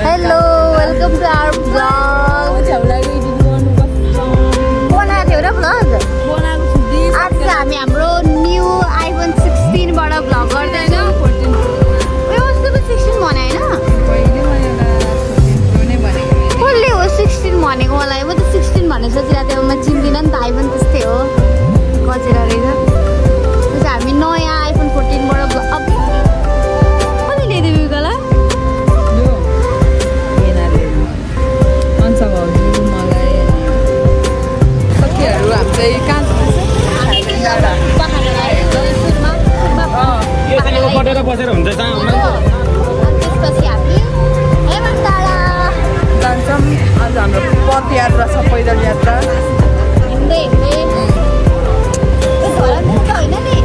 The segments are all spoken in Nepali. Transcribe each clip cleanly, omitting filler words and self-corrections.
Hello, welcome to our vlog. बनाएको थियो र vlog? आज चाहिँ हामी हाम्रो न्यू iPhone 16 बाट vlog गर्दैन। उयो अस्तिको 16 भने हैन? कसले हो 16 भनेको मलाई? म त 16 भन्ने सोचिरहेको थिएँ, म चिन्दिनँ नि त iPhone त्यस्तै हो। गजेरा रहेछ। त्यसै हामी नयाँ iPhone 14 बाट अब कसले ल्याइदियो बिगला? बसेर हुन्छ त्यसपछि हामी हेमन्ताडा जान्छौँ। आज हाम्रो पथ यात्रा छ, पैदल यात्रा। हिँड्दै हिँड्दै होइन नि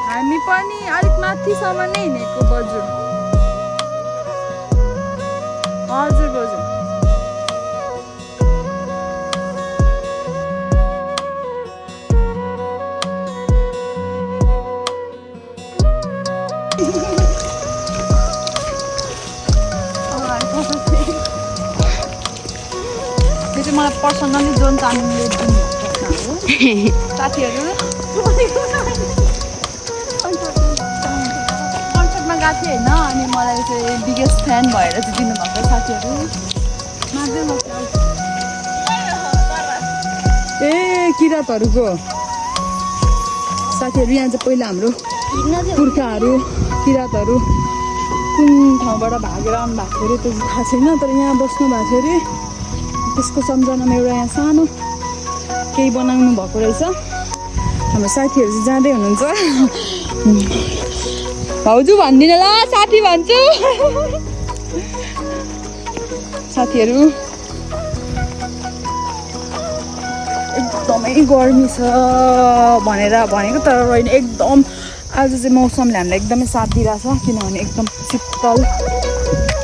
हामी पनि अलिक माथिसम्म नै हिँडेको बजु। हजुर बजु। यो चाहिँ मलाई पर्सनली जोन चामलिङले दिनुभएको हो साथीहरू। कन्सर्टमा गएको थिएँ होइन, अनि मलाई चाहिँ बिगेस्ट फ्यान भएर चाहिँ दिनुभएको साथीहरू। ए किरातहरूको साथीहरू यहाँ चाहिँ पहिला हाम्रो पुर्खाहरू किरातहरू कुन ठाउँबाट भागेर आउनु भएको अरे त्यो थाहा छैन, तर यहाँ बस्नु भएको थियो अरे। त्यसको सम्झनामा एउटा यहाँ सानो केही बनाउनु भएको रहेछ। हाम्रो साथीहरू चाहिँ जाँदै हुनुहुन्छ। भाउजू भन्दिनँ ल, साथी भन्छु। साथीहरू एकदमै गर्मी छ भनेको तर होइन, एकदम आज चाहिँ मौसमले हामीलाई एकदमै साथ दिइरहेछ, किनभने एकदम शीतल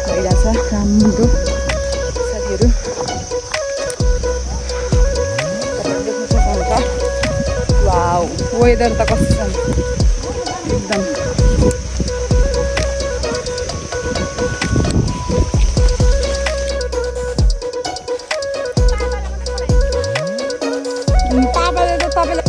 भइरहेछ राम्रो। साथीहरू देख्नु सक्नुहुन्छ, वाउ वेदर त कस्तो छ एकदम। पापाले त तपाईँलाई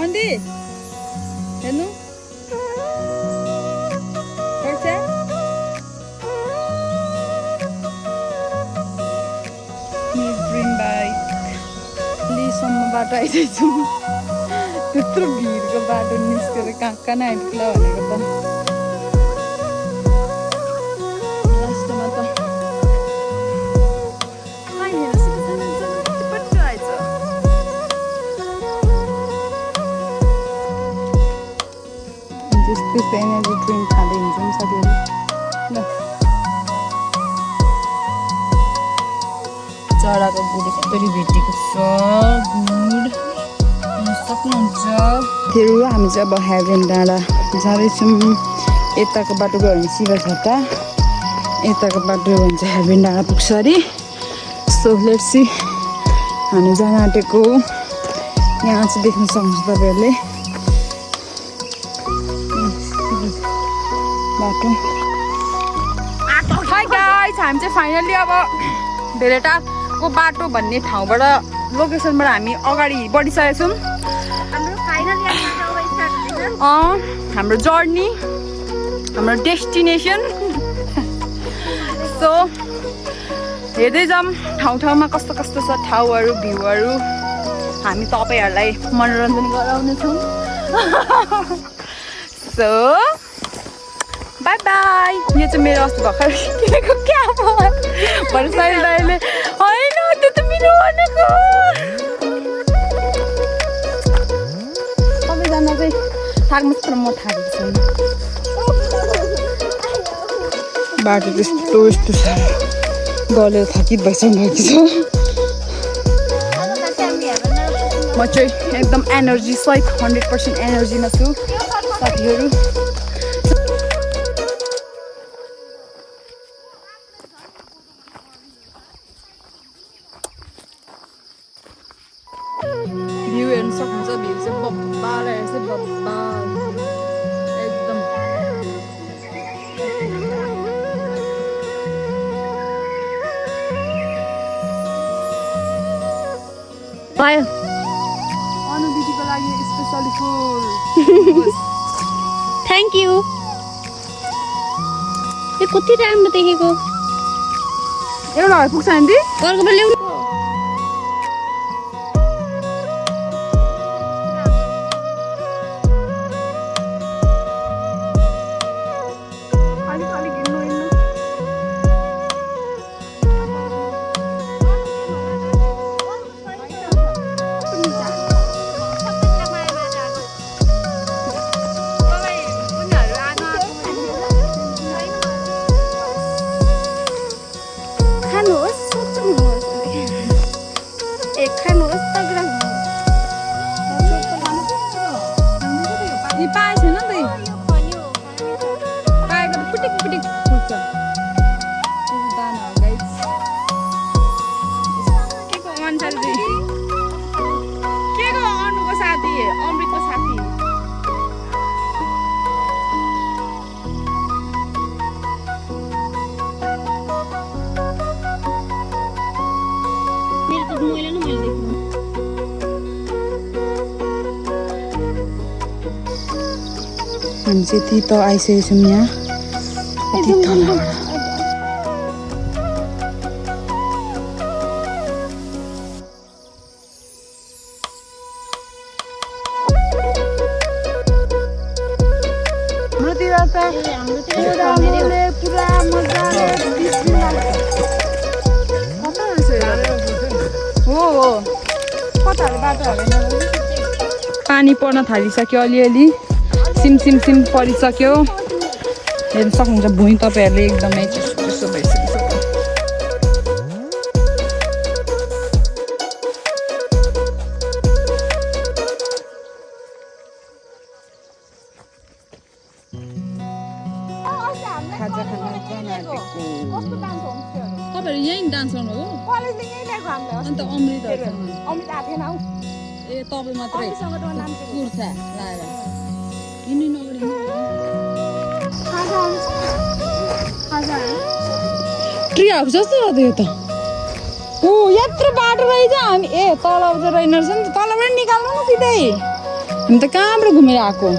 अन्दी हेर्नु बाटो आइसकेछु। त्यत्रो भिडको बाटो निस्केर कहाँ न आइपुग्ला भनेको त लास्टमा त त्यस्तो एनर्जी ड्रिङ्क खाँदै हिँड्छौँ साथीहरू। ल चराको गुड कसरी भेटेको छ, गुड सक्नुहुन्छ। फेरि हामी चाहिँ अब हेभेन डाँडा जाँदैछौँ। यताको बाटो गयो भने शिवझट्टा, यताको बाटो गयो भने चाहिँ हेभेन डाँडा पुग्छ अरे। सो लेट्स सी हामी जान आँटेको। यहाँ चाहिँ देख्न सक्नुहुन्छ तपाईँहरूले बाटो। हाई गाइस, हामी चाहिँ फाइनली अब भेलेटाको बाटो भन्ने ठाउँबाट लोकेसनबाट हामी अगाडि बढिसकेका छौँ। हाम्रो जर्नी हाम्रो डेस्टिनेसन सो हेर्दै जाऊँ ठाउँ कस्तो कस्तो छ ठाउँहरू भ्यूहरू हामी तपाईँहरूलाई मनोरञ्जन गराउनेछौँ सो बाई बाई यो चाहिँ मेरो अस्ति भर्खर किनेको क्याप हो भरसाइल दाइले होइन त्यो त मेरो भनेको सबैजना चाहिँ थाक्नुहोस् तर म थाकेको छैन बाटो त्यस्तो यस्तो साह्रो गलेर थाकित भइसक्नु भएको छ म चाहिँ एकदम एनर्जी सहित 100% एनर्जीमा छु साथीहरू भ्यू हेर्नु सक्नुहुन्छ भ्यू चाहिँ बब्बाल हेर्छ बब्बाल एकदम भयो अनु दिदीको लागि specially full thank you yo कति राम्रो देखेको एउटा पुग्छ नि अर्को बेला ल्याउनु हामी चाहिँ यति त आइसकेको छौँ यहाँ यति तलबाट हाम्रोतिर त पुरा मजाले हो कताहरू बाटोहरू पानी पर्न थालिसक्यो अलिअलि सिम सिम सिम परिसक्यो हेर्न सक्नुहुन्छ भुइँ तपाईँहरूले एकदमै चिसो भइसक्यो खाजा खान तपाईँहरू यहीँ डान्स गर्नु हो अन्त अमृतहरूसँग ए तपाईँ मात्रै कुर्ता लाएर ट्री हाउस जस्तो रहेछ यो त ओ यत्रो बाटो रहेछ हामी ए तल रहेन रहेछ नि त तलबाट निकाल्नु न सिधै हामी त कहाँबाट घुमेर आएको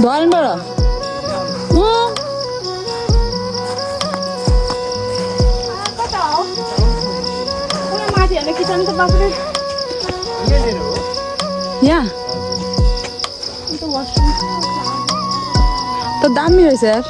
धनबाट यहाँ त दामी रहेछ यार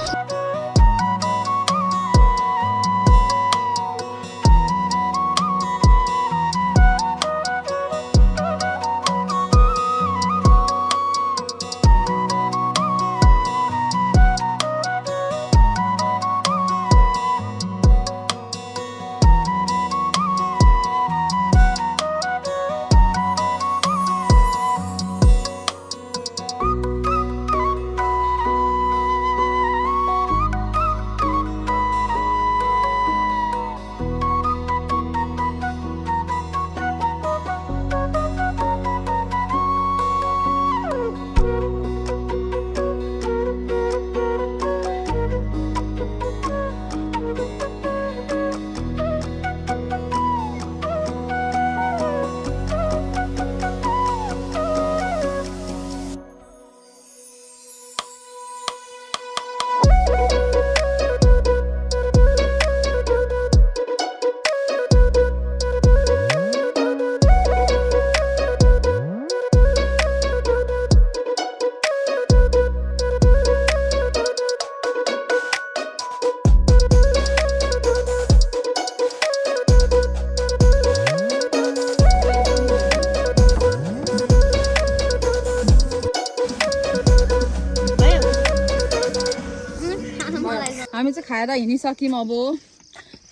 हामी चाहिँ खाएर हिँडिसक्यौँ अब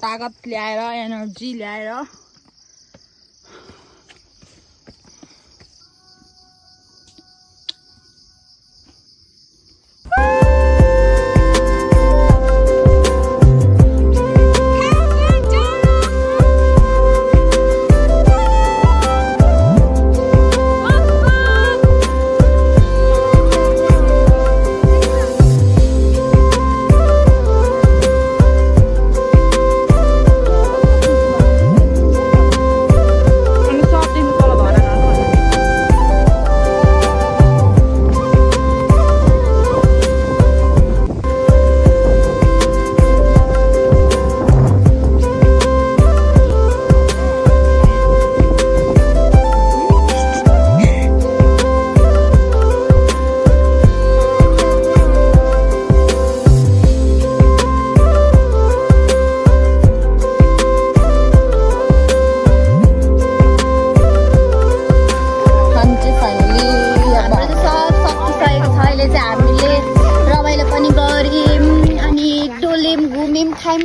तागत ल्याएर एनर्जी ल्याएर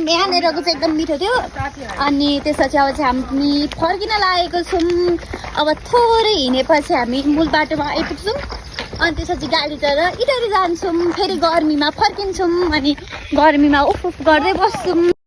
यहाँनिरको चाहिँ एकदम मिठो थियो अनि त्यसपछि अब चाहिँ हामी फर्किन लागेको छौँ अब थोरै हिँडेपछि हामी मूल बाटोमा आइपुग्छौँ अनि त्यसपछि गाडी चढेर इटरी जान्छौँ फेरि गर्मीमा फर्किन्छौँ अनि गर्मीमा उफ उफ गर्दै बस्छौँ